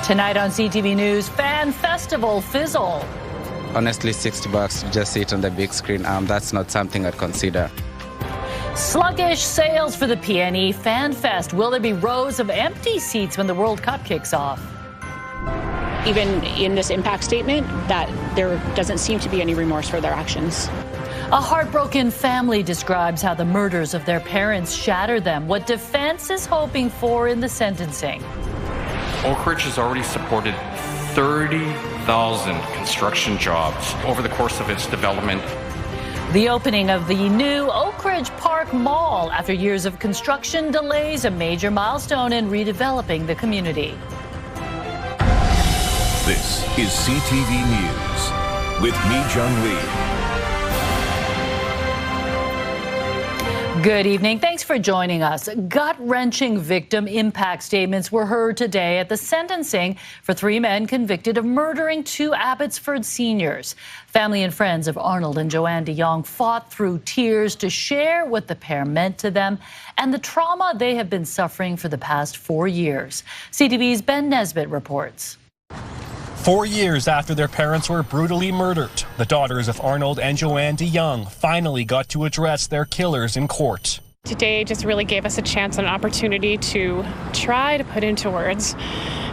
Tonight on CTV News, Fan Festival fizzle. Honestly, $60 to just see it on the big screen, that's not something I'd consider. Sluggish sales for the PNE Fan Fest. Will there be rows of empty seats when the World Cup kicks off? Even in this impact statement, that there doesn't seem to be any remorse for their actions. A heartbroken family describes how the murders of their parents shattered them, what defense is hoping for in the sentencing. Oakridge has already supported 30,000 construction jobs over the course of its development. The opening of the new Oakridge Park Mall after years of construction delays, a major milestone in redeveloping the community. This is CTV News with me, Jung Lee. Good evening. Thanks for joining us. Gut-wrenching victim impact statements were heard today at the sentencing for 3 men convicted of murdering 2 Abbotsford seniors. Family and friends of Arnold and Joanne de Jong fought through tears to share what the pair meant to them and the trauma they have been suffering for the past 4 years. CTV's Ben Nesbitt reports. 4 years after their parents were brutally murdered, the daughters of Arnold and Joanne de Jong finally got to address their killers in court. Today just really gave us a chance and an opportunity to try to put into words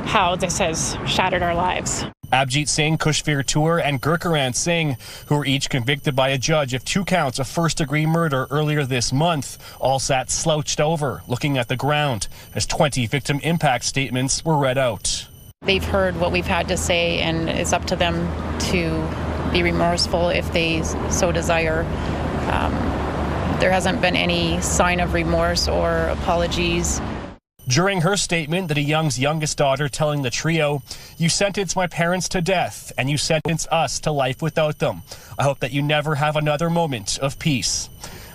how this has shattered our lives. Abjit Singh, Kushveer Tour, and Gurkaran Singh, who were each convicted by a judge of 2 counts of first-degree murder earlier this month, all sat slouched over, looking at the ground, as 20 victim impact statements were read out. They've heard what we've had to say, and it's up to them to be remorseful if they so desire. There hasn't been any sign of remorse or apologies. During her statement, the de Jong's youngest daughter telling the trio, "You sentenced my parents to death, and you sentence us to life without them. I hope that you never have another moment of peace."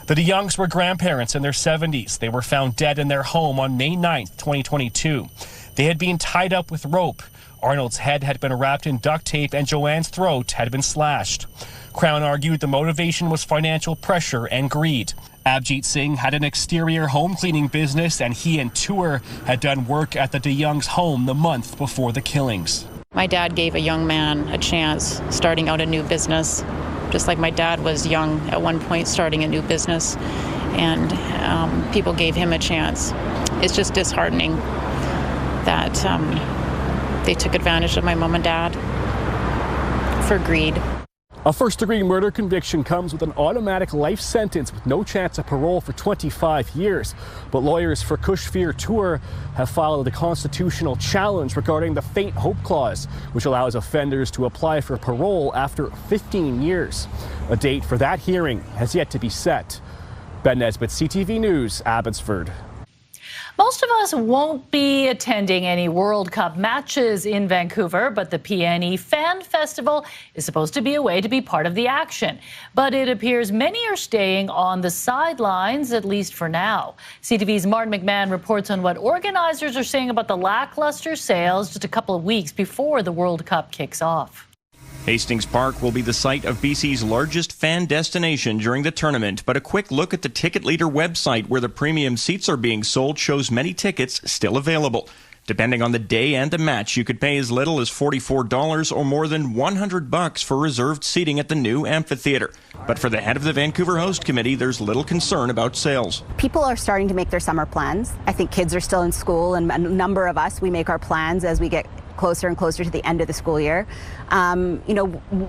The de Jongs were grandparents in their 70s. They were found dead in their home on May 9th, 2022. They had been tied up with rope. Arnold's head had been wrapped in duct tape and Joanne's throat had been slashed. Crown argued the motivation was financial pressure and greed. Abjit Singh had an exterior home cleaning business, and he and Tour had done work at the de Jong's home the month before the killings. My dad gave a young man a chance starting out a new business, just like my dad was young at one point starting a new business, and people gave him a chance. It's just disheartening that they took advantage of my mom and dad for greed. A first-degree murder conviction comes with an automatic life sentence with no chance of parole for 25 years. But lawyers for Kushveer Tour have filed a constitutional challenge regarding the faint hope clause, which allows offenders to apply for parole after 15 years. A date for that hearing has yet to be set. Ben Nesbitt, CTV News, Abbotsford. Most of us won't be attending any World Cup matches in Vancouver, but the PNE Fan Festival is supposed to be a way to be part of the action. But it appears many are staying on the sidelines, at least for now. CTV's Martin McMahon reports on what organizers are saying about the lackluster sales just a couple of weeks before the World Cup kicks off. Hastings Park will be the site of BC's largest fan destination during the tournament, but a quick look at the Ticket Leader website where the premium seats are being sold shows many tickets still available. Depending on the day and the match, you could pay as little as $44 or more than $100 for reserved seating at the new amphitheater. But for the head of the Vancouver Host Committee, there's little concern about sales. People are starting to make their summer plans. I think kids are still in school, and a number of us, we make our plans as we get closer and closer to the end of the school year.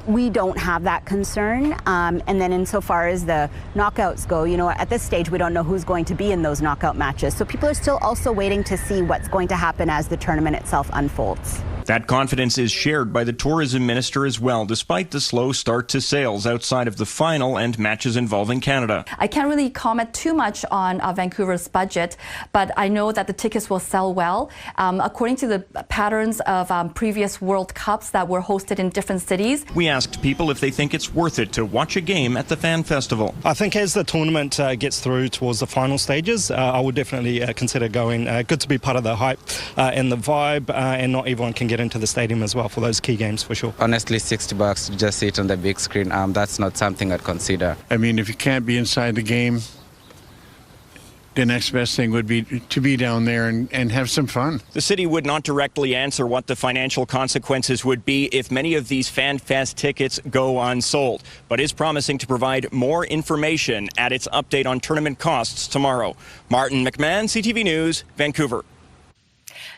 We don't have that concern. And then insofar as the knockouts go, at this stage, we don't know who's going to be in those knockout matches. So people are still also waiting to see what's going to happen as the tournament itself unfolds. That confidence is shared by the tourism minister as well, despite the slow start to sales outside of the final and matches involving Canada. I can't really comment too much on Vancouver's budget, but I know that the tickets will sell well. According to the patterns of previous World Cups that were hosted in different cities. We asked people if they think it's worth it to watch a game at the Fan Festival. I think as the tournament gets through towards the final stages, I would definitely consider going. Good to be part of the hype and the vibe, and not everyone can get into the stadium as well for those key games for sure. Honestly, $60 to just see it on the big screen, that's not something I'd consider. I mean, if you can't be inside the game, the next best thing would be to be down there and have some fun. The city would not directly answer what the financial consequences would be if many of these Fan Fest tickets go unsold, but is promising to provide more information at its update on tournament costs tomorrow. Martin McMahon, CTV News, Vancouver.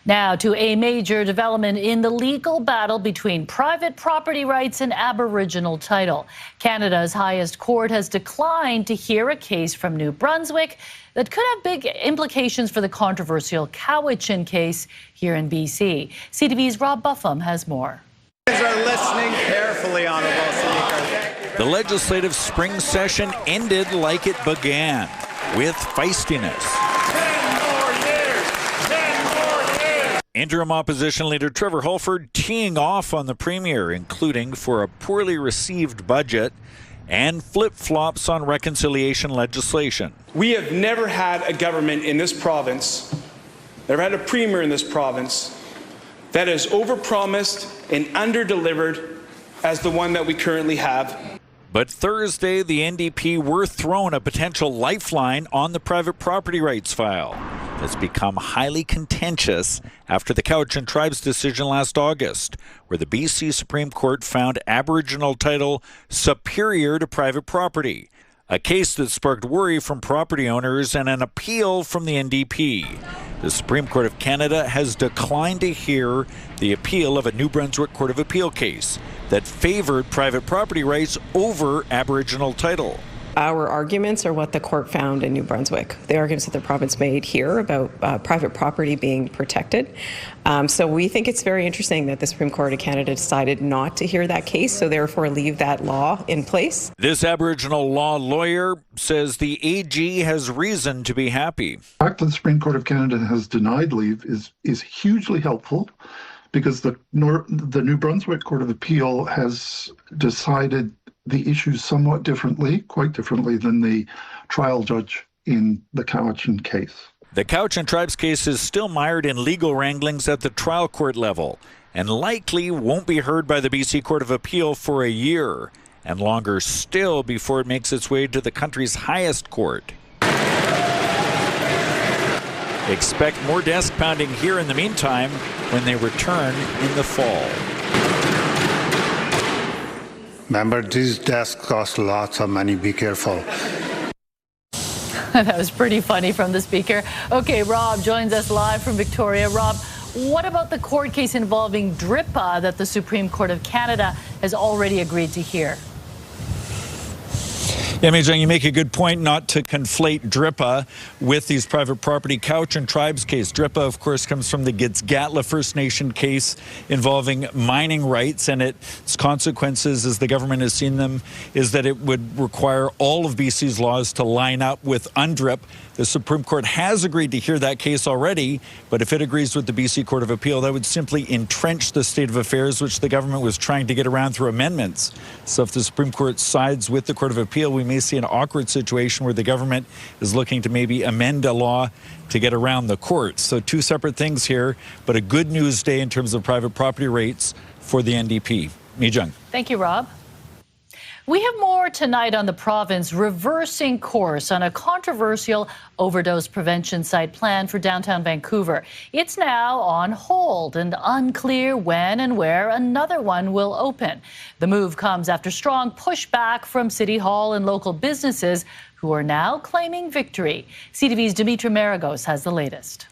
Now to a major development in the legal battle between private property rights and Aboriginal title. Canada's highest court has declined to hear a case from New Brunswick that could have big implications for the controversial Cowichan case here in BC. CTV's Rob Buffum has more. Are listening carefully, Honourable Speaker. The legislative spring session ended like it began, with feistiness. Interim Opposition Leader Trevor Holford teeing off on the Premier, including for a poorly received budget and flip-flops on reconciliation legislation. We have never had a government in this province, never had a Premier in this province, that has overpromised and underdelivered as the one that we currently have. But Thursday, the NDP were thrown a potential lifeline on the private property rights file that's become highly contentious after the Cowichan Tribe's decision last August, where the BC Supreme Court found Aboriginal title superior to private property, a case that sparked worry from property owners and an appeal from the NDP. The Supreme Court of Canada has declined to hear the appeal of a New Brunswick Court of Appeal case that favored private property rights over Aboriginal title. Our arguments are what the court found in New Brunswick. The arguments that the province made here about private property being protected. So we think it's very interesting that the Supreme Court of Canada decided not to hear that case, so therefore leave that law in place. This Aboriginal law lawyer says the AG has reason to be happy. The fact that the Supreme Court of Canada has denied leave is hugely helpful, because the New Brunswick Court of Appeal has decided the issues somewhat differently, quite differently than the trial judge in the Cowichan case. The Cowichan Tribe's case is still mired in legal wranglings at the trial court level and likely won't be heard by the BC Court of Appeal for a year, and longer still before it makes its way to the country's highest court. Expect more desk pounding here in the meantime when they return in the fall. Remember, these desks cost lots of money. Be careful. That was pretty funny from the speaker. Okay, Rob joins us live from Victoria. Rob, what about the court case involving DRIPA that the Supreme Court of Canada has already agreed to hear? Yeah, Mijang, you make a good point not to conflate DRIPA with these private property Cowichan Tribes case. DRIPA, of course, comes from the Gitsgatla First Nation case involving mining rights, and its consequences, as the government has seen them, is that it would require all of BC's laws to line up with UNDRIP. The Supreme Court has agreed to hear that case already, but if it agrees with the BC Court of Appeal, that would simply entrench the state of affairs, which the government was trying to get around through amendments. So if the Supreme Court sides with the Court of Appeal, we may see an awkward situation where the government is looking to maybe amend a law to get around the courts. So two separate things here, but a good news day in terms of private property rates for the NDP. Mijang. Thank you, Rob. We have more tonight on the province reversing course on a controversial overdose prevention site plan for downtown Vancouver. It's now on hold and unclear when and where another one will open. The move comes after strong pushback from City Hall and local businesses who are now claiming victory. CTV's Dimitra Maragos has the latest.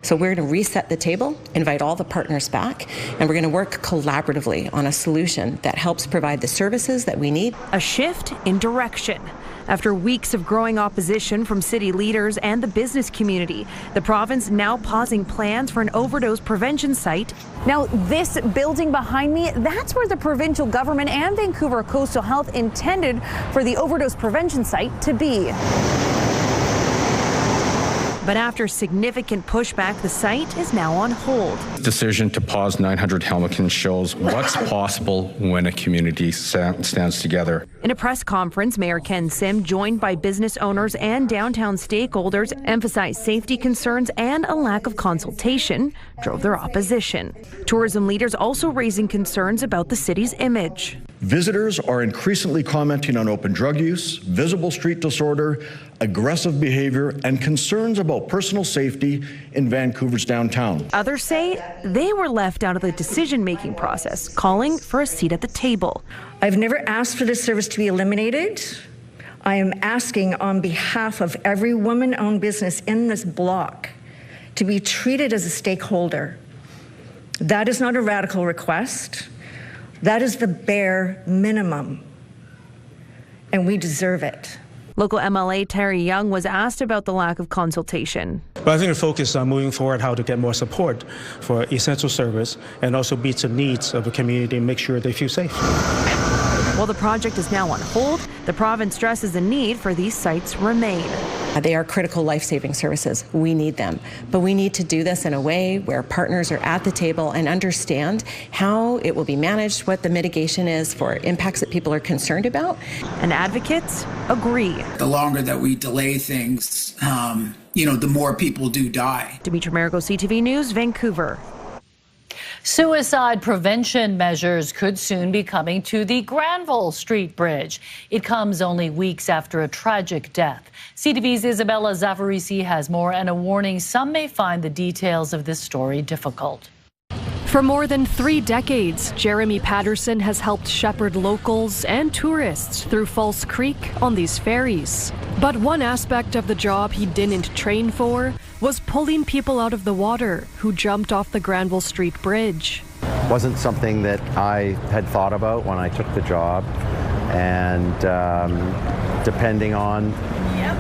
So we're going to reset the table, invite all the partners back, and we're going to work collaboratively on a solution that helps provide the services that we need. A shift in direction. After weeks of growing opposition from city leaders and the business community, the province now pausing plans for an overdose prevention site. Now, this building behind me, that's where the provincial government and Vancouver Coastal Health intended for the overdose prevention site to be. But after significant pushback, the site is now on hold. Decision to pause 900 Helmicans shows what's possible when a community stands together. In a press conference, Mayor Ken Sim, joined by business owners and downtown stakeholders, emphasized safety concerns and a lack of consultation drove their opposition. Tourism leaders also raising concerns about the city's image. Visitors are increasingly commenting on open drug use, visible street disorder, aggressive behavior, and concerns about personal safety in Vancouver's downtown. Others say they were left out of the decision-making process, calling for a seat at the table. I've never asked for this service to be eliminated. I am asking on behalf of every woman-owned business in this block to be treated as a stakeholder. That is not a radical request. That is the bare minimum, and we deserve it. Local MLA Terry Young was asked about the lack of consultation. But I think the focus is on moving forward how to get more support for essential service and also meet the needs of the community and make sure they feel safe. While the project is now on hold, the province stresses the need for these sites remain. They are critical life-saving services. We need them. But we need to do this in a way where partners are at the table and understand how it will be managed, what the mitigation is for impacts that people are concerned about. And advocates agree. The longer that we delay things, the more people do die. Dimitri Marigo, CTV News, Vancouver. Suicide prevention measures could soon be coming to the Granville Street Bridge. It comes only weeks after a tragic death. CTV's Isabella Zavarisi has more and a warning some may find the details of this story difficult. For more than 3 decades, Jeremy Patterson has helped shepherd locals and tourists through False Creek on these ferries. But one aspect of the job he didn't train for was pulling people out of the water who jumped off the Granville Street Bridge. Wasn't something that I had thought about when I took the job, and depending on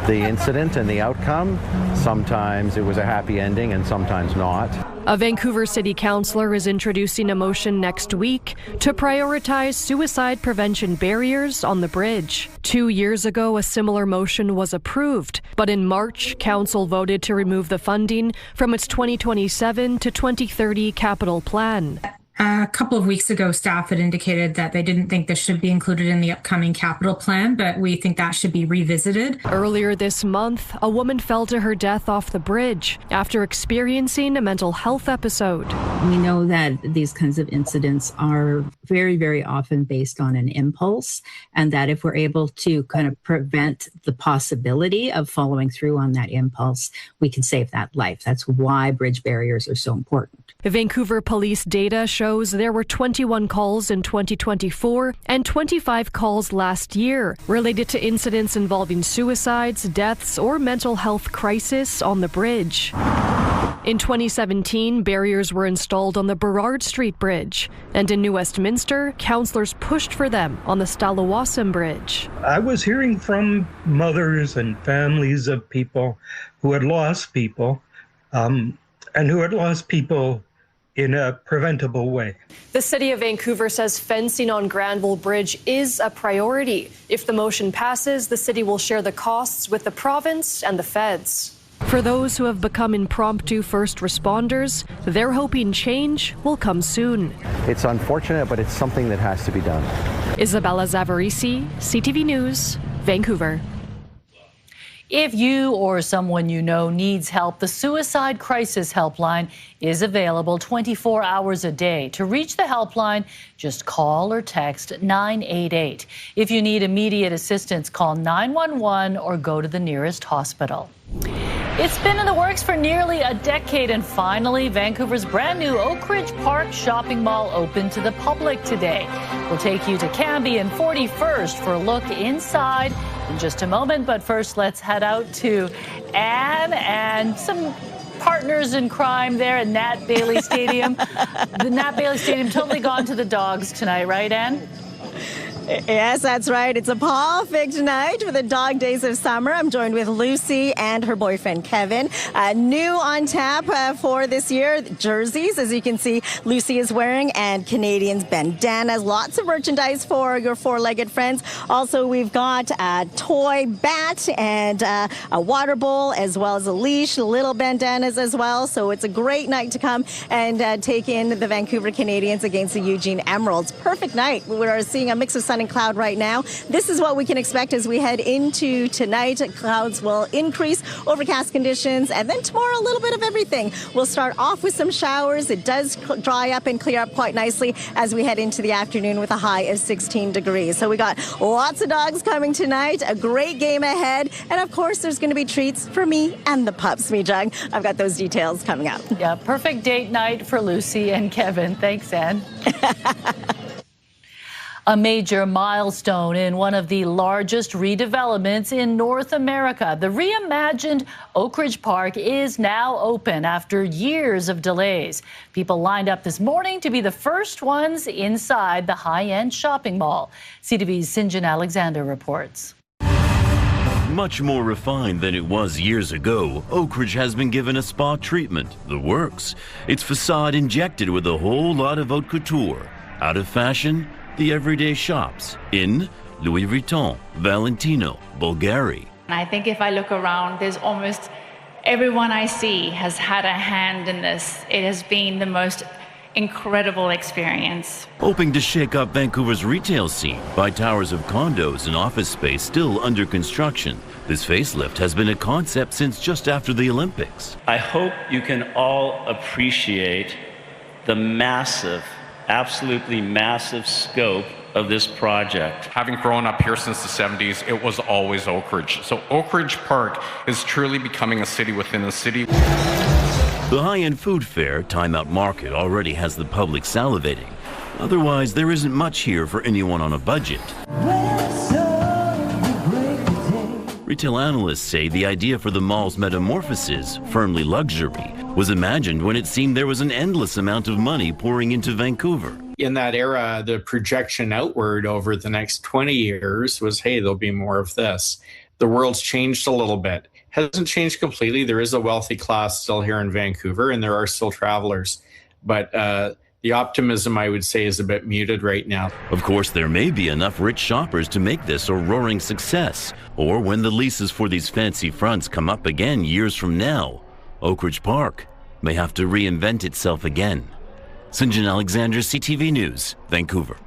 the incident and the outcome, sometimes it was a happy ending and sometimes not. A Vancouver City Councillor is introducing a motion next week to prioritize suicide prevention barriers on the bridge. 2 years ago, a similar motion was approved, but in March, Council voted to remove the funding from its 2027 to 2030 capital plan. A couple of weeks ago, staff had indicated that they didn't think this should be included in the upcoming capital plan, but we think that should be revisited. Earlier this month, a woman fell to her death off the bridge after experiencing a mental health episode. We know that these kinds of incidents are very, very often based on an impulse, and that if we're able to kind of prevent the possibility of following through on that impulse, we can save that life. That's why bridge barriers are so important. Vancouver police data shows there were 21 calls in 2024 and 25 calls last year related to incidents involving suicides, deaths, or mental health crisis on the bridge. In 2017, barriers were installed on the Burrard Street Bridge, and in New Westminster, councillors pushed for them on the Stalawassam Bridge. I was hearing from mothers and families of people who had lost people, and who had lost people in a preventable way. The City of Vancouver says fencing on Granville Bridge is a priority. If the motion passes, the city will share the costs with the province and the feds. For those who have become impromptu first responders, they're hoping change will come soon. It's unfortunate, but it's something that has to be done. Isabella Zavarisi, CTV News, Vancouver. If you or someone you know needs help, the Suicide Crisis Helpline is available 24 hours a day. To reach the helpline, just call or text 988. If you need immediate assistance, call 911 or go to the nearest hospital. It's been in the works for nearly a decade, and finally, Vancouver's brand new Oak Ridge Park shopping mall opened to the public today. We'll take you to Cambie and 41st for a look inside in just a moment. But first, let's head out to Anne and some partners in crime there at Nat Bailey Stadium. The Nat Bailey Stadium totally gone to the dogs tonight, right, Anne? Yes, that's right. It's a perfect night for the dog days of summer. I'm joined with Lucy and her boyfriend, Kevin. New on tap for this year, jerseys, as you can see, Lucy is wearing, and Canadians bandanas. Lots of merchandise for your four-legged friends. Also, we've got a toy bat and a water bowl, as well as a leash, little bandanas as well. So it's a great night to come and take in the Vancouver Canadians against the Eugene Emeralds. Perfect night. We're seeing a mix of sun and cloud right now. This is what we can expect as we head into tonight. Clouds will increase, overcast conditions, and then tomorrow a little bit of everything. We'll start off with some showers. It does dry up and clear up quite nicely as we head into the afternoon with a high of 16 degrees. So we got lots of dogs coming tonight, a great game ahead, and of course there's going to be treats for me and the pups. Jung, I've got those details coming up. Yeah, perfect date night for Lucy and Kevin. Thanks, Ann. A major milestone in one of the largest redevelopments in North America. The reimagined Oak Ridge Park is now open after years of delays. People lined up this morning to be the first ones inside the high-end shopping mall. CTV's Sinjin Alexander reports. Much more refined than it was years ago, Oak Ridge has been given a spa treatment, the works. Its facade injected with a whole lot of haute couture. Out of fashion, the everyday shops in Louis Vuitton, Valentino, Bulgari. I think if I look around, there's almost everyone I see has had a hand in this. It has been the most incredible experience. Hoping to shake up Vancouver's retail scene by towers of condos and office space still under construction. This facelift has been a concept since just after the Olympics. I hope you can all appreciate the massive, absolutely massive scope of this project. Having grown up here since the 70s, it was always Oak Ridge. So Oak Ridge Park is truly becoming a city within a city. The high-end food fair, Time Out Market, already has the public salivating. Otherwise, there isn't much here for anyone on a budget. Retail analysts say the idea for the mall's metamorphosis, firmly luxury, was imagined when it seemed there was an endless amount of money pouring into Vancouver. In that era, the projection outward over the next 20 years was, hey, there'll be more of this. The world's changed a little bit. Hasn't changed completely. There is a wealthy class still here in Vancouver, and there are still travelers. But the optimism, I would say, is a bit muted right now. Of course, there may be enough rich shoppers to make this a roaring success. Or when the leases for these fancy fronts come up again years from now, Oak Ridge Park may have to reinvent itself again. Sinjin Alexander, CTV News, Vancouver.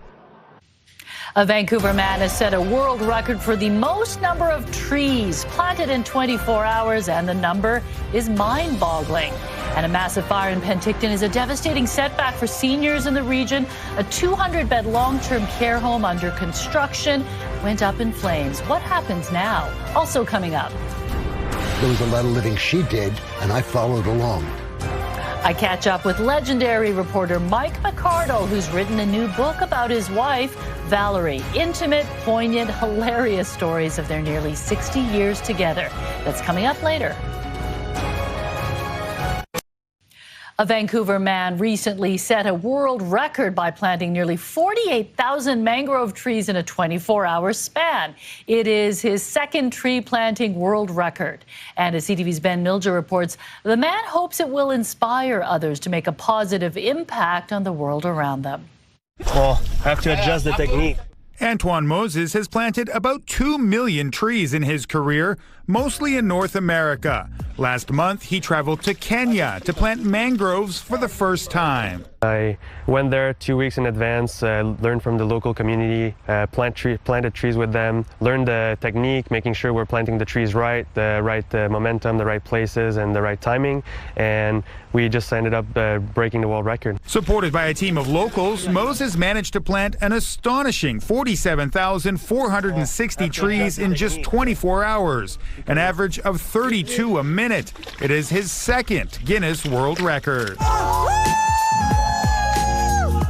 A Vancouver man has set a world record for the most number of trees planted in 24 hours, and the number is mind-boggling. And a massive fire in Penticton is a devastating setback for seniors in the region. A 200-bed long-term care home under construction went up in flames. What happens now? Also coming up. There was a lot of living she did, and I followed along. I catch up with legendary reporter Mike McCardle, who's written a new book about his wife, Valerie. Intimate, poignant, hilarious stories of their nearly 60 years together. That's coming up later. A Vancouver man recently set a world record by planting nearly 48,000 mangrove trees in a 24-hour span. It is his second tree planting world record. And as CTV's Ben Milger reports, the man hopes it will inspire others to make a positive impact on the world around them. Well, have to adjust the technique. Antoine Moses has planted about 2 million trees in his career, mostly in North America. Last month, he traveled to Kenya to plant mangroves for the first time. I went there 2 weeks in advance, learned from the local community, planted trees with them, learned the technique, making sure we're planting the trees right, the right momentum, the right places, and the right timing. And we just ended up breaking the world record. Supported by a team of locals, Moses managed to plant an astonishing 47,460 trees in just 24 hours, an average of 32 a minute. It is his second Guinness World Record.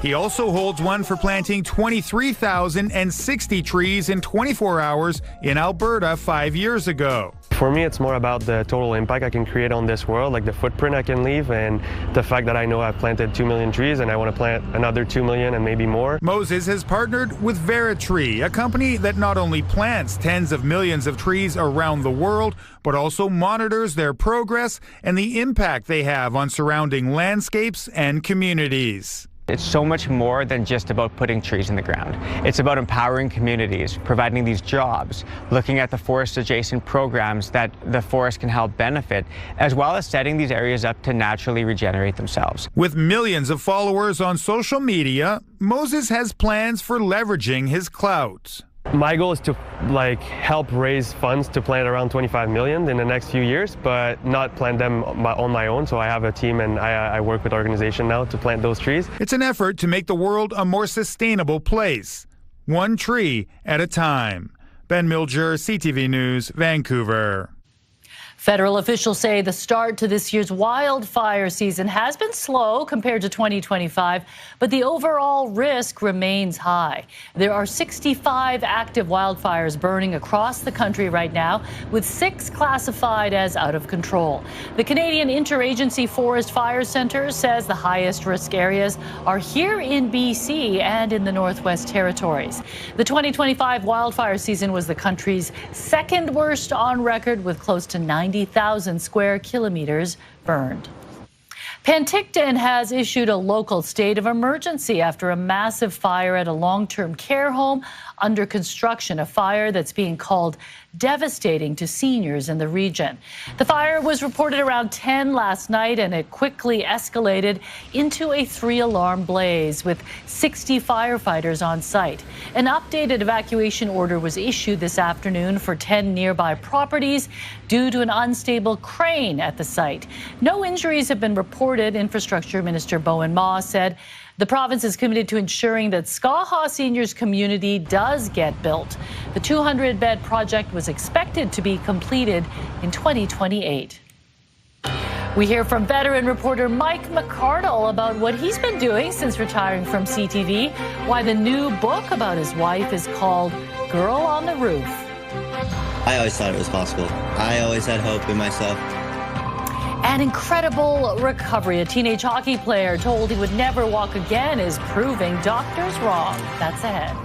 He also holds one for planting 23,060 trees in 24 hours in Alberta 5 years ago. For me, it's more about the total impact I can create on this world, like the footprint I can leave, and the fact that I know I've planted 2 million trees and I want to plant another 2 million and maybe more. Moses has partnered with Veritree, a company that not only plants tens of millions of trees around the world, but also monitors their progress and the impact they have on surrounding landscapes and communities. It's so much more than just about putting trees in the ground. It's about empowering communities, providing these jobs, looking at the forest-adjacent programs that the forest can help benefit, as well as setting these areas up to naturally regenerate themselves. With millions of followers on social media, Moses has plans for leveraging his clout. My goal is to help raise funds to plant around 25 million in the next few years, but not plant them on my own. So I have a team and I work with organization now to plant those trees. It's an effort to make the world a more sustainable place, one tree at a time. Ben Milger, CTV News, Vancouver. Federal officials say the start to this year's wildfire season has been slow compared to 2025, but the overall risk remains high. There are 65 active wildfires burning across the country right now, with 6 classified as out of control. The Canadian Interagency Forest Fire Centre says the highest risk areas are here in BC and in the Northwest Territories. The 2025 wildfire season was the country's second worst on record, with close to 90,000 square kilometers burned. Penticton has issued a local state of emergency after a massive fire at a long-term care home under construction, a fire that's being called devastating to seniors in the region. The fire was reported around 10 last night, and it quickly escalated into a 3-alarm blaze with 60 firefighters on site. An updated evacuation order was issued this afternoon for 10 nearby properties due to an unstable crane at the site. No injuries have been reported. Infrastructure Minister Bowen Ma said the province is committed to ensuring that Skaha Seniors community does get built. The 200-bed project was expected to be completed in 2028. We hear from veteran reporter Mike McCardle about what he's been doing since retiring from CTV, why the new book about his wife is called Girl on the Roof. I always thought it was possible. I always had hope in myself. An incredible recovery. A teenage hockey player told he would never walk again is proving doctors wrong. That's ahead.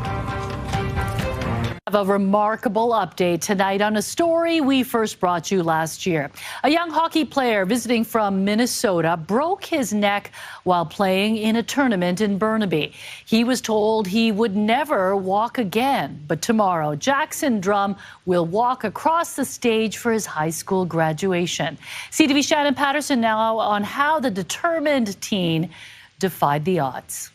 A remarkable update tonight on a story we first brought you last year. A young hockey player visiting from Minnesota broke his neck while playing in a tournament in Burnaby. He was told he would never walk again, but tomorrow Jackson Drum will walk across the stage for his high school graduation. CTV Shannon Patterson now on how the determined teen defied the odds.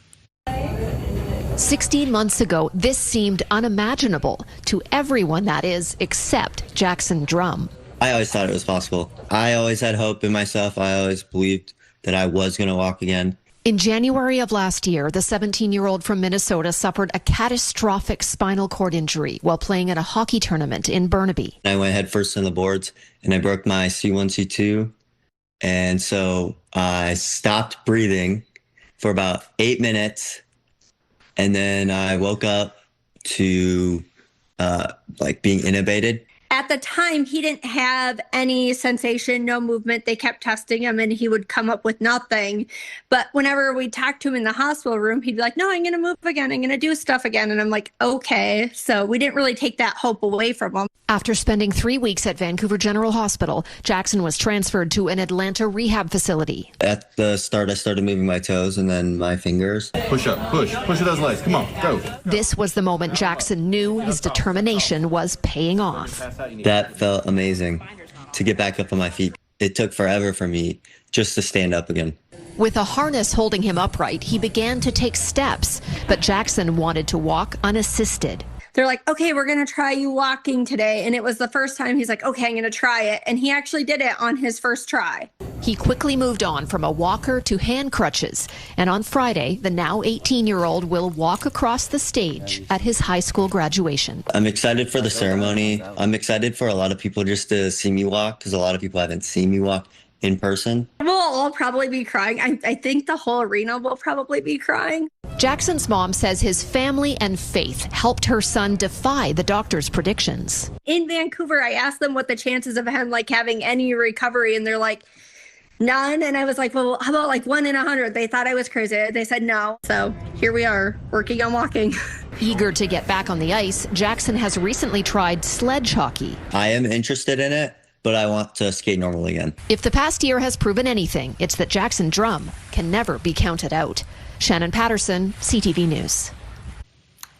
16 months ago, this seemed unimaginable to everyone, that is, except Jackson Drum. I always thought it was possible. I always had hope in myself. I always believed that I was going to walk again. In January of last year, the 17-year-old from Minnesota suffered a catastrophic spinal cord injury while playing at a hockey tournament in Burnaby. I went head first on the boards, and I broke my C1, C2. And so I stopped breathing for about 8 minutes. And then I woke up to being intubated. At the time, he didn't have any sensation, no movement. They kept testing him and he would come up with nothing. But whenever we talked to him in the hospital room, he'd be like, no, I'm going to move again. I'm going to do stuff again. And I'm like, okay. So we didn't really take that hope away from him. After spending 3 weeks at Vancouver General Hospital, Jackson was transferred to an Atlanta rehab facility. At the start, I started moving my toes and then my fingers. Push up, push those legs. Come on, go. This was the moment Jackson knew his determination was paying off. That felt amazing to get back up on my feet. It took forever for me just to stand up again. With a harness holding him upright, he began to take steps, but Jackson wanted to walk unassisted. They're like, okay, we're going to try you walking today. And it was the first time he's like, okay, I'm going to try it. And he actually did it on his first try. He quickly moved on from a walker to hand crutches. And on Friday, the now 18-year-old will walk across the stage at his high school graduation. I'm excited for the ceremony. I'm excited for a lot of people just to see me walk, because a lot of people haven't seen me walk in person. We'll all probably be crying. I think the whole arena will probably be crying. Jackson's mom says his family and faith helped her son defy the doctor's predictions. In Vancouver, I asked them what the chances of him having any recovery, and they're like, none. And I was like, well, how about 1 in 100? They thought I was crazy. They said no. So here we are, working on walking. Eager to get back on the ice, Jackson has recently tried sledge hockey. I am interested in it, but I want to skate normal again. If the past year has proven anything, it's that Jackson Drum can never be counted out. Shannon Patterson, CTV News.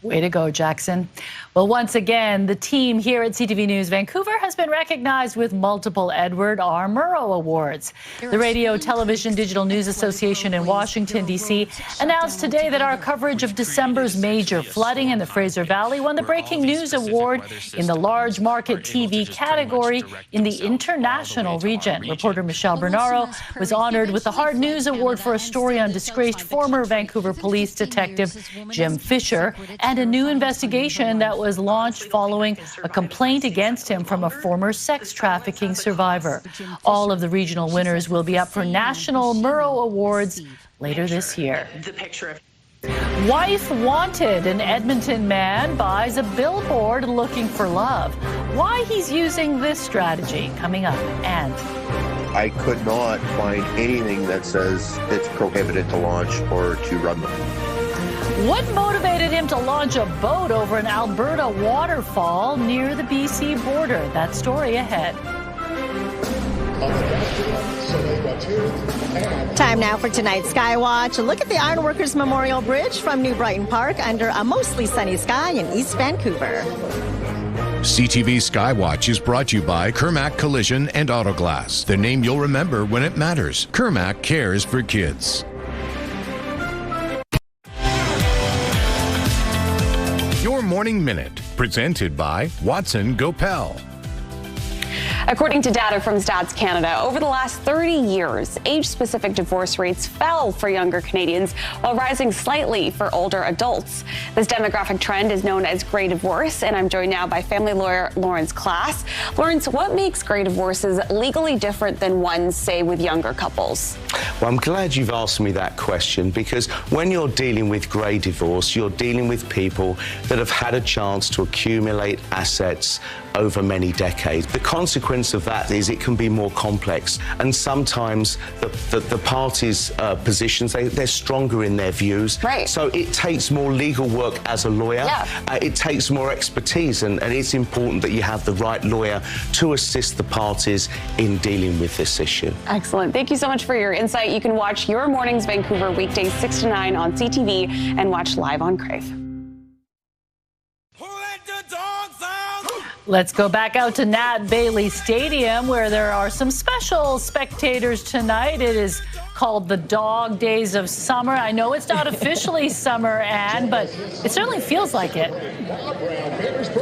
Way to go, Jackson. Well, once again, the team here at CTV News Vancouver has been recognized with multiple Edward R. Murrow Awards. The Radio, Television, Digital News Association in Washington, D.C. announced today that our coverage of December's major flooding in the Fraser Valley won the Breaking News Award in the large market TV category in the international region. Reporter Michelle Bernaro was honored with the Hard News Award for a story on disgraced former Vancouver police detective Jim Fisher and a new investigation that was launched following a complaint against him from a former sex trafficking survivor. All of the regional winners will be up for National Murrow Awards later this year. Wife wanted. An Edmonton man buys a billboard looking for love. Why he's using this strategy coming up. And I could not find anything that says it's prohibited to launch or to run them. What motivated him to launch a boat over an Alberta waterfall near the BC border? That story ahead. Time now for tonight's Skywatch. A look at the Ironworkers Memorial Bridge from New Brighton Park under a mostly sunny sky in East Vancouver. CTV Skywatch is brought to you by Kermac Collision and Autoglass, the name you'll remember when it matters. Kermac cares for kids. Your Morning Minute, presented by Watson Gopel. According to data from Stats Canada, over the last 30 years, age-specific divorce rates fell for younger Canadians while rising slightly for older adults. This demographic trend is known as grey divorce, and I'm joined now by family lawyer Lawrence Class. Lawrence, what makes grey divorces legally different than ones, say, with younger couples? Well, I'm glad you've asked me that question, because when you're dealing with grey divorce, you're dealing with people that have had a chance to accumulate assets over many decades. The consequence of that is it can be more complex, and sometimes the parties' positions, they're stronger in their views. Right. So it takes more legal work as a lawyer. Yeah. It takes more expertise, and it's important that you have the right lawyer to assist the parties in dealing with this issue. Excellent. Thank you so much for your insight. You can watch Your Mornings Vancouver weekdays 6 to 9 on CTV and watch live on Crave. Let's go back out to Nat Bailey Stadium, where there are some special spectators tonight. It is called the Dog Days of Summer. I know it's not officially summer, Anne, but it certainly feels like it.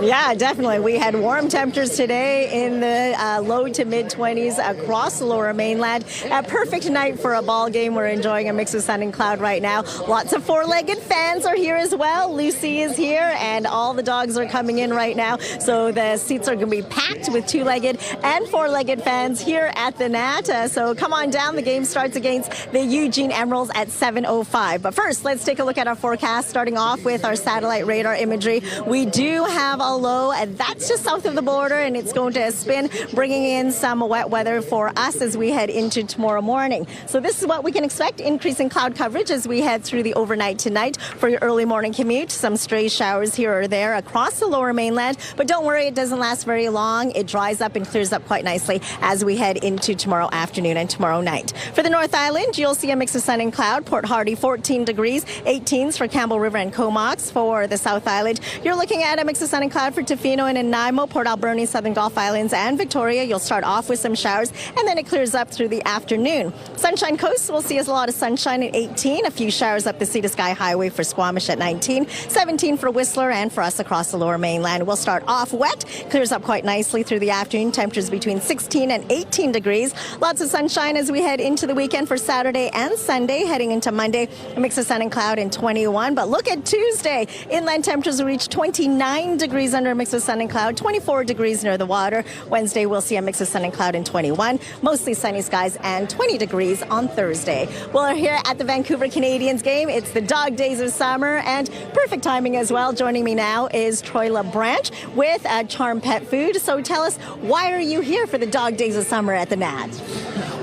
Yeah, definitely. We had warm temperatures today in the low to mid-20s across the Lower Mainland. A perfect night for a ball game. We're enjoying a mix of sun and cloud right now. Lots of four-legged fans are here as well. Lucy is here, and all the dogs are coming in right now. So the seats are going to be packed with two-legged and four-legged fans here at the Nat. So come on down. The game starts against the Eugene Emeralds at 7:05. But first, let's take a look at our forecast, starting off with our satellite radar imagery. We do have a low, and that's just south of the border, and it's going to spin, bringing in some wet weather for us as we head into tomorrow morning. So this is what we can expect: increasing cloud coverage as we head through the overnight tonight for your early morning commute. Some stray showers here or there across the Lower Mainland, but don't worry, it doesn't last very long. It dries up and clears up quite nicely as we head into tomorrow afternoon and tomorrow night. For the North Island, you'll see a mix of sun and cloud. Port Hardy 14 degrees, 18s for Campbell River and Comox. For the South Island, you're looking at a mix of sun and cloud for Tofino and Nanaimo, Port Alberni, Southern Gulf Islands, and Victoria. You'll start off with some showers, and then it clears up through the afternoon. Sunshine Coast will see us a lot of sunshine at 18. A few showers up the Sea to Sky Highway for Squamish at 19. 17 for Whistler, and for us across the Lower Mainland. We'll start off wet, clears up quite nicely through the afternoon. Temperatures between 16 and 18 degrees. Lots of sunshine as we head into the weekend for Saturday and Sunday. Heading into Monday, a mix of sun and cloud and 21. But look at Tuesday. Inland temperatures will reach 29 degrees under a mix of sun and cloud, 24 degrees near the water. Wednesday, we'll see a mix of sun and cloud and 21. Mostly sunny skies and 20 degrees on Thursday. Well, here at the Vancouver Canadians game, it's the Dog Days of Summer, and perfect timing as well. Joining me now is Troy LeBranch with Charm Pet Food. So tell us, why are you here for the Dog Days of Summer at the Nat?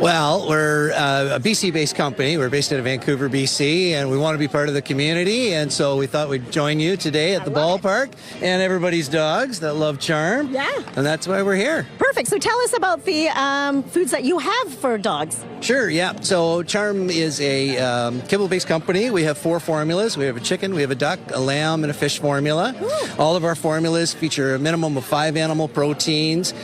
Well, we're a BC-based company. We're based out of Vancouver, BC, and we want to be part of the community. And so we thought we'd join you today at the ballpark and everybody's dogs that love Charm. Yeah. And that's why we're here. Perfect. So tell us about the foods that you have for dogs. Sure, yeah. So Charm is a kibble-based company. We have 4 formulas. We have a chicken, we have a duck, a lamb, and a fish formula. Ooh. All of our formulas feature a minimum of 5 animal proteins.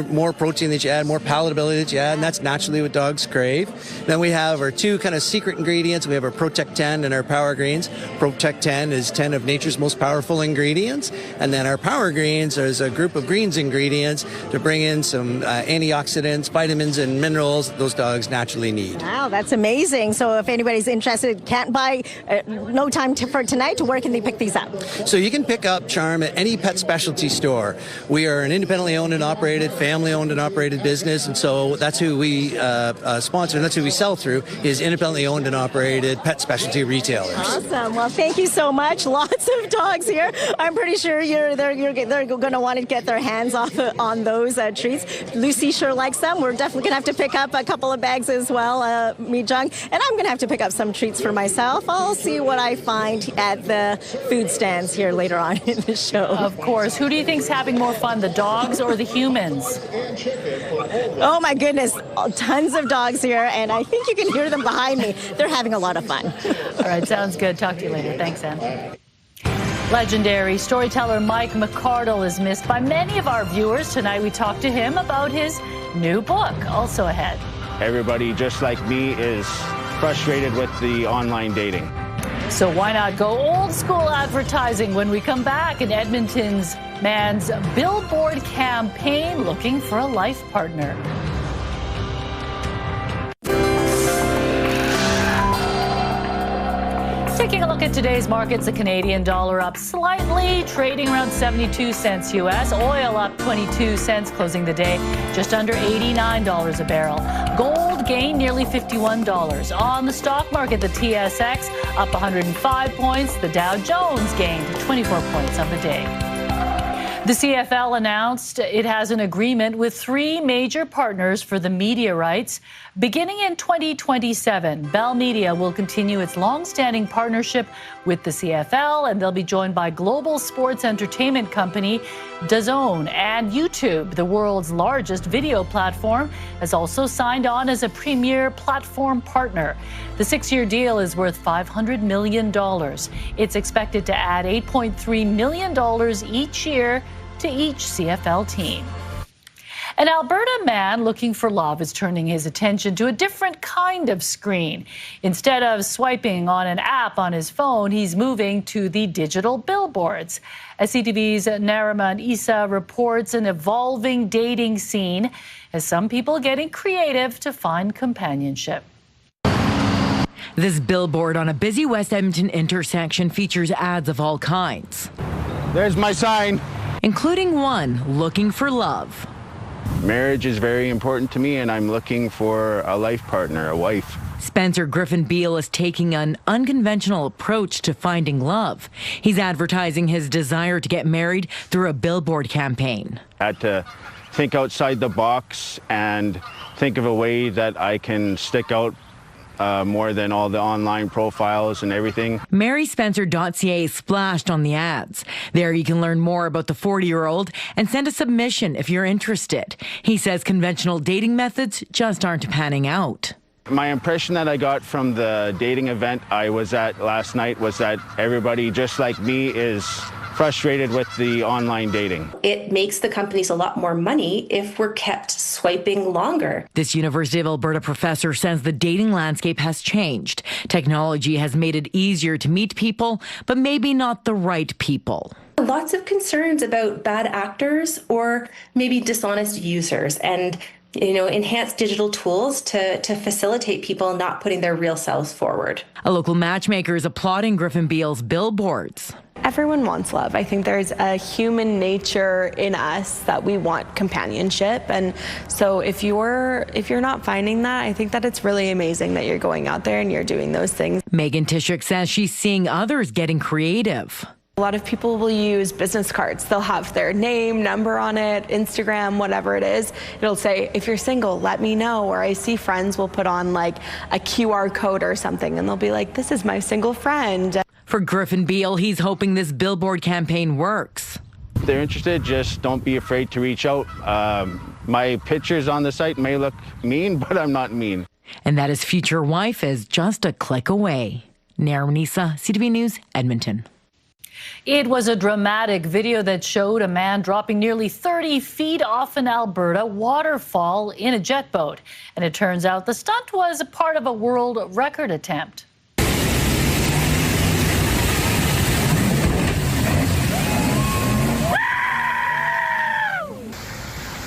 More protein that you add, more palatability that you add, and that's naturally what dogs crave. Then we have our 2 kind of secret ingredients. We have our Protect 10 and our Power Greens. Protect 10 is 10 of nature's most powerful ingredients. And then our Power Greens is a group of greens ingredients to bring in some antioxidants, vitamins, and minerals that those dogs naturally need. Wow, that's amazing. So if anybody's interested, can't buy, no time for tonight, where can they pick these up? So you can pick up Charm at any pet specialty store. We are an independently owned and operated, family owned and operated business, and so that's who we sponsor, and that's who we sell through, is independently owned and operated pet specialty retailers. Awesome. Well, thank you so much. Lots of dogs here. I'm pretty sure they're going to want to get their hands on those treats. Lucy sure likes them. We're definitely going to have to pick up a couple of bags as well, Mi Jung, and I'm going to have to pick up some treats for myself. I'll see what I find at the food stands here later on in the show. Of course. Who do you think's having more fun, the dogs or the humans? Oh my goodness, tons of dogs here, and I think you can hear them behind me. They're having a lot of fun. All right, sounds good. Talk to you later. Thanks, Anne. Legendary storyteller Mike McCardle is missed by many of our viewers. Tonight we talked to him about his new book, also ahead. Everybody just like me is frustrated with the online dating. So why not go old school advertising when we come back? In Edmonton's man's billboard campaign looking for a life partner. Taking a look at today's markets, the Canadian dollar up slightly, trading around 72 cents U.S. Oil up 22 cents, closing the day just under $89 a barrel. Gold gained nearly $51. On the stock market, the TSX up 105 points. The Dow Jones gained 24 points on the day. The CFL announced it has an agreement with 3 major partners for the media rights. Beginning in 2027, Bell Media will continue its long-standing partnership with the CFL, and they'll be joined by global sports entertainment company DAZN, and YouTube, the world's largest video platform, has also signed on as a premier platform partner. The 6-year deal is worth $500 million. It's expected to add $8.3 million each year to each CFL team. An Alberta man looking for love is turning his attention to a different kind of screen. Instead of swiping on an app on his phone, he's moving to the digital billboards. As CTV's Nariman Issa reports, an evolving dating scene has some people getting creative to find companionship. This billboard on a busy West Edmonton intersection features ads of all kinds. There's my sign. Including one looking for love. Marriage is very important to me, and I'm looking for a life partner, a wife. Spencer Griffin Beale is taking an unconventional approach to finding love. He's advertising his desire to get married through a billboard campaign. I had to think outside the box and think of a way that I can stick out more than all the online profiles and everything. MarySpencer.ca splashed on the ads. There you can learn more about the 40-year-old and send a submission if you're interested. He says conventional dating methods just aren't panning out. My impression that I got from the dating event I was at last night was that everybody just like me is frustrated with the online dating. It makes the companies a lot more money if we're kept swiping longer. This University of Alberta professor says the dating landscape has changed. Technology has made it easier to meet people, but maybe not the right people. Lots of concerns about bad actors or maybe dishonest users, and enhanced digital tools to facilitate people not putting their real selves forward. A local matchmaker is applauding Griffin Beale's billboards. Everyone wants love. I think there's a human nature in us that we want companionship, and so if you're not finding that, I think that it's really amazing that you're going out there and you're doing those things. Megan Tishuk says she's seeing others getting creative. A lot of people will use business cards. They'll have their name, number on it, Instagram, whatever it is. It'll say, if you're single, let me know. Or I see friends will put on like a QR code or something, and they'll be like, this is my single friend. For Griffin Beal, he's hoping this billboard campaign works. If they're interested, just don't be afraid to reach out. My pictures on the site may look mean, but I'm not mean. And that his future wife is just a click away. Naranisa, CTV News, Edmonton. It was a dramatic video that showed a man dropping nearly 30 feet off an Alberta waterfall in a jet boat. And it turns out the stunt was a part of a world record attempt.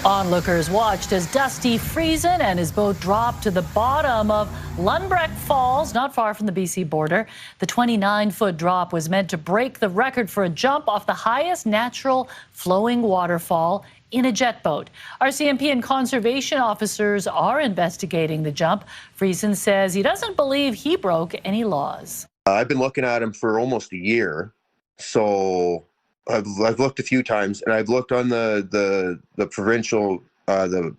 Onlookers watched as Dusty Friesen and his boat dropped to the bottom of Lundbreck Falls, not far from the BC border. The 29-foot drop was meant to break the record for a jump off the highest natural flowing waterfall in a jet boat. RCMP and conservation officers are investigating the jump. Friesen says he doesn't believe he broke any laws. I've been looking at him for almost a year, so I've looked a few times, and I've looked on the provincial, the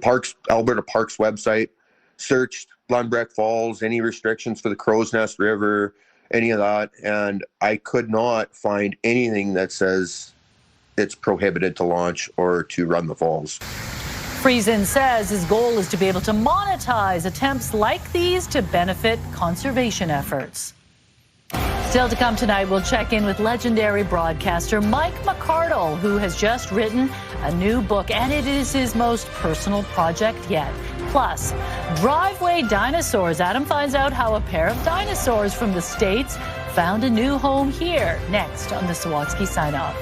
Parks, Alberta Parks website, searched Lundbreck Falls, any restrictions for the Crow's Nest River, any of that, and I could not find anything that says it's prohibited to launch or to run the falls. Friesen says his goal is to be able to monetize attempts like these to benefit conservation efforts. Still to come tonight, we'll check in with legendary broadcaster Mike McArdle, who has just written a new book, and it is his most personal project yet. Plus, driveway dinosaurs. Adam finds out how a pair of dinosaurs from the States found a new home here. Next on the Sawatsky Sign Off.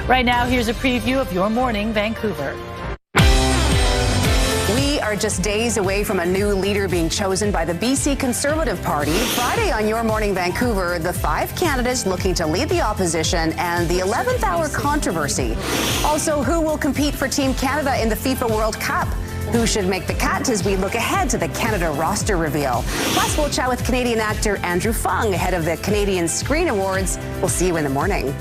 Right now, here's a preview of your morning, Vancouver. We are just days away from a new leader being chosen by the BC Conservative Party. Friday on Your Morning Vancouver, the 5 candidates looking to lead the opposition and the 11th hour controversy. Also, who will compete for Team Canada in the FIFA World Cup? Who should make the cut as we look ahead to the Canada roster reveal? Plus, we'll chat with Canadian actor Andrew Fung ahead of the Canadian Screen Awards. We'll see you in the morning.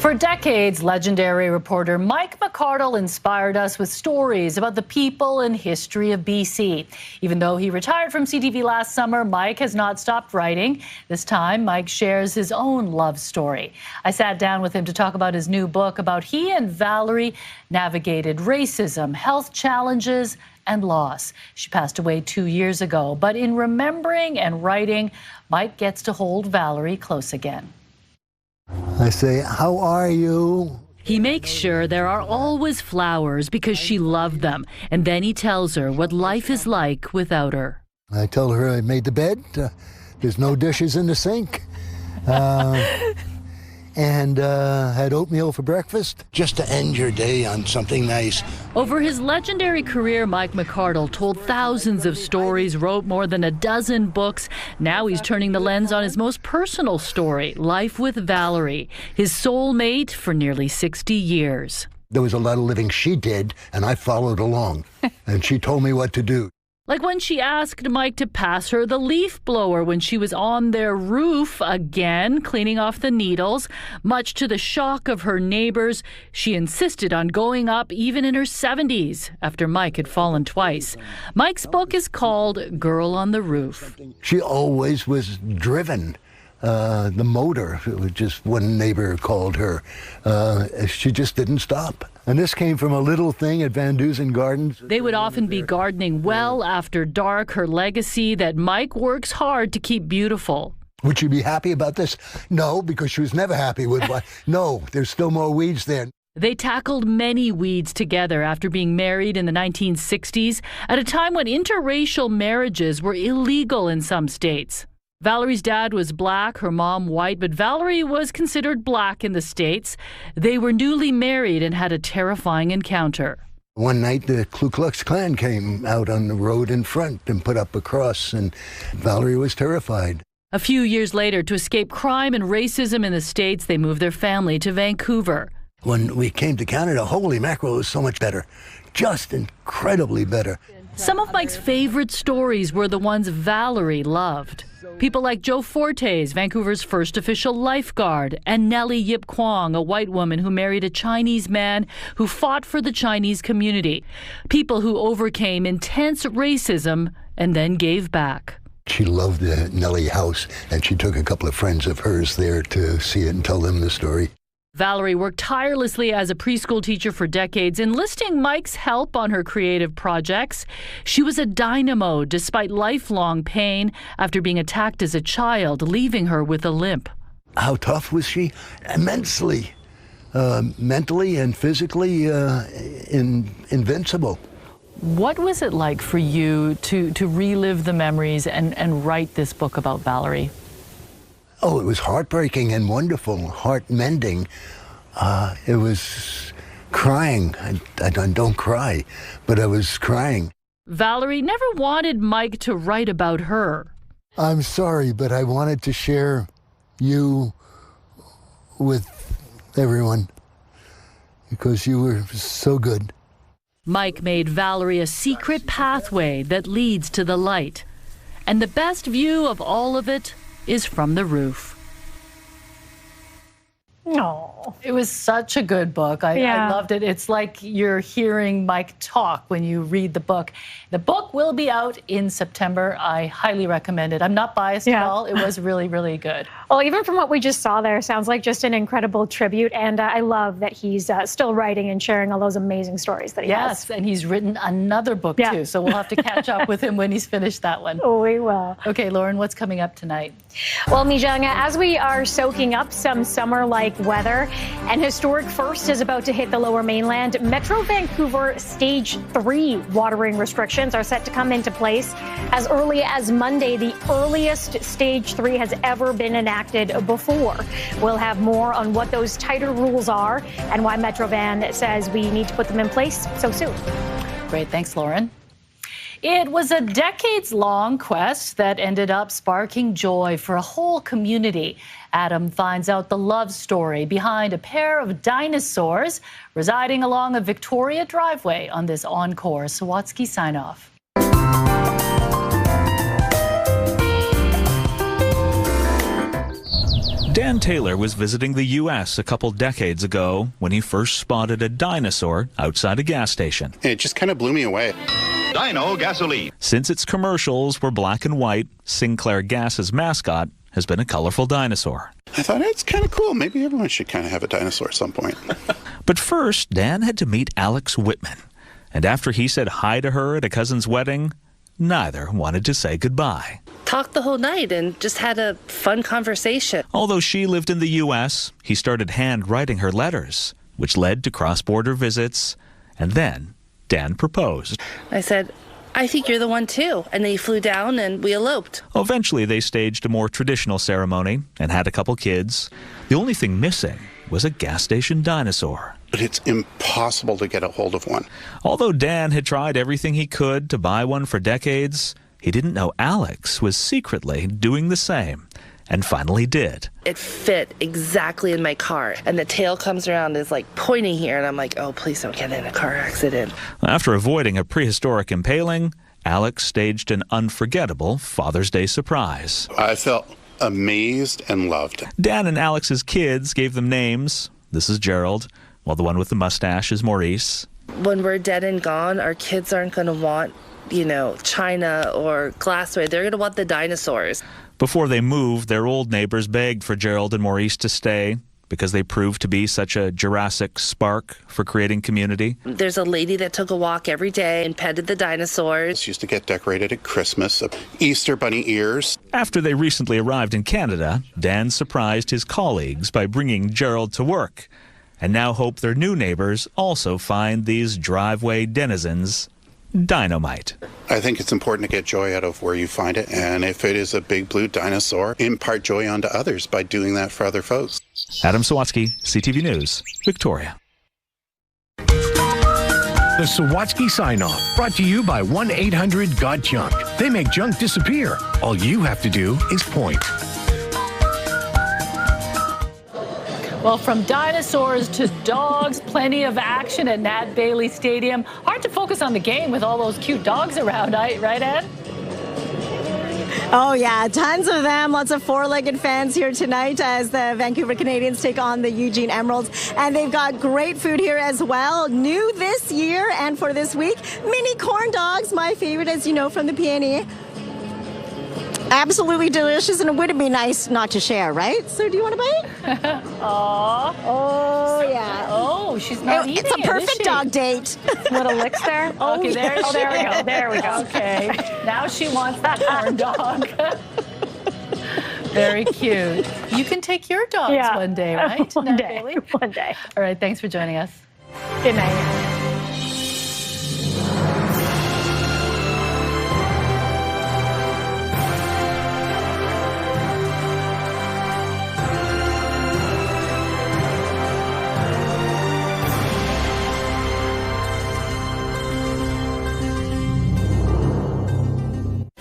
For decades, legendary reporter Mike McArdle inspired us with stories about the people and history of BC. Even though he retired from CTV last summer, Mike has not stopped writing. This time, Mike shares his own love story. I sat down with him to talk about his new book about he and Valerie navigated racism, health challenges, and loss. She passed away 2 years ago, but in remembering and writing, Mike gets to hold Valerie close again. I say, how are you? He makes sure there are always flowers because she loved them. And then he tells her what life is like without her. I tell her I made the bed. There's no dishes in the sink. And had oatmeal for breakfast. Just to end your day on something nice. Over his legendary career, Mike McArdle told thousands of stories, wrote more than a dozen books. Now he's turning the lens on his most personal story, life with Valerie, his soulmate for nearly 60 years. There was a lot of living she did, and I followed along. And she told me what to do. Like when she asked Mike to pass her the leaf blower when she was on their roof again, cleaning off the needles. Much to the shock of her neighbors, she insisted on going up even in her 70s after Mike had fallen twice. Mike's book is called Girl on the Roof. She always was driven. The motor, just one neighbor called her. She just didn't stop. And this came from a little thing at Van Dusen Gardens. They would often be gardening well after dark, her legacy that Mike works hard to keep beautiful. Would she be happy about this? No, because she was never happy with what. No, there's still more weeds there. They tackled many weeds together after being married in the 1960s, at a time when interracial marriages were illegal in some states. Valerie's dad was black, her mom white, but Valerie was considered black in the States. They were newly married and had a terrifying encounter. One night, the Ku Klux Klan came out on the road in front and put up a cross, and Valerie was terrified. A few years later, to escape crime and racism in the States, they moved their family to Vancouver. When we came to Canada, holy mackerel, it was so much better. Just incredibly better. Some of Mike's favorite stories were the ones Valerie loved. People like Joe Fortes, Vancouver's first official lifeguard, and Nellie Yip Kwong, a white woman who married a Chinese man who fought for the Chinese community. People who overcame intense racism and then gave back. She loved the Nellie house, and she took a couple of friends of hers there to see it and tell them the story. Valerie worked tirelessly as a preschool teacher for decades, enlisting Mike's help on her creative projects. She was a dynamo despite lifelong pain after being attacked as a child, leaving her with a limp. How tough was she? Immensely. Mentally and physically invincible. What was it like for you to relive the memories and write this book about Valerie? Oh, it was heartbreaking and wonderful, heart-mending. It was crying. I don't cry, but I was crying. Valerie never wanted Mike to write about her. I'm sorry, but I wanted to share you with everyone because you were so good. Mike made Valerie a secret pathway that leads to the light. And the best view of all of it is from the roof. No, it was such a good book. I loved it. It's like you're hearing Mike talk when you read the book. The book will be out in September. I highly recommend it. I'm not biased at all. It was really, really good. Well, even from what we just saw there, sounds like just an incredible tribute. And I love that he's still writing and sharing all those amazing stories that he has. Yes, and he's written another book too. So we'll have to catch up with him when he's finished that one. Oh, we will. Okay, Lauren, what's coming up tonight? Well, Mijang, as we are soaking up some summer-like weather, an historic first is about to hit the Lower Mainland. Metro Vancouver Stage 3 watering restrictions are set to come into place as early as Monday, the earliest Stage 3 has ever been enacted before. We'll have more on what those tighter rules are and why Metro Van says we need to put them in place so soon. Great. Thanks, Lauren. It was a decades-long quest that ended up sparking joy for a whole community. Adam finds out the love story behind a pair of dinosaurs residing along a Victoria driveway on this Encore Sawatsky sign-off. Dan Taylor was visiting the U.S. a couple decades ago when he first spotted a dinosaur outside a gas station. It just kind of blew me away. Dino gasoline. Since its commercials were black and white, Sinclair Gas's mascot has been a colorful dinosaur. I thought, it's kind of cool. Maybe everyone should kind of have a dinosaur at some point. But first, Dan had to meet Alex Whitman. And after he said hi to her at a cousin's wedding, neither wanted to say goodbye. Talked the whole night and just had a fun conversation. Although she lived in the U.S., he started handwriting her letters, which led to cross-border visits. And then Dan proposed. I said, I think you're the one too. And they flew down and we eloped. Eventually, they staged a more traditional ceremony and had a couple kids. The only thing missing was a gas station dinosaur. But it's impossible to get a hold of one. Although Dan had tried everything he could to buy one for decades, he didn't know Alex was secretly doing the same, and finally did. It fit exactly in my car. And the tail comes around and is like pointing here. And I'm like, oh, please don't get in a car accident. After avoiding a prehistoric impaling, Alex staged an unforgettable Father's Day surprise. I felt amazed and loved. Dan and Alex's kids gave them names. This is Gerald, while the one with the mustache is Maurice. When we're dead and gone, our kids aren't going to want, china or glassware. They're going to want the dinosaurs. Before they moved, their old neighbors begged for Gerald and Maurice to stay because they proved to be such a Jurassic spark for creating community. There's a lady that took a walk every day and petted the dinosaurs. Used to get decorated at Christmas, Easter bunny ears. After they recently arrived in Canada, Dan surprised his colleagues by bringing Gerald to work, and now hope their new neighbors also find these driveway denizens dynamite. I think it's important to get joy out of where you find it, and if it is a big blue dinosaur, impart joy onto others by doing that for other folks. Adam Sawatsky, CTV News, Victoria. The Sawatsky Sign-Off, brought to you by 1-800-GOT-JUNK. They make junk disappear. All you have to do is point. Well, from dinosaurs to dogs, plenty of action at Nat Bailey Stadium. Hard to focus on the game with all those cute dogs around, right, Ed? Oh, yeah, tons of them. Lots of four-legged fans here tonight as the Vancouver Canadians take on the Eugene Emeralds. And they've got great food here as well. New this year and for this week, mini corn dogs, my favorite, as you know, from the PNE. Absolutely delicious, and it would be nice not to share, right? So do you want to bite? Aww. Oh, yeah. Oh, she's not eating It's a perfect dog date. Little licks there. Oh, okay, there we go. There we go. Okay, now she wants that corn dog. Very cute. You can take your dogs one day, right? One day. All right, thanks for joining us. Good night.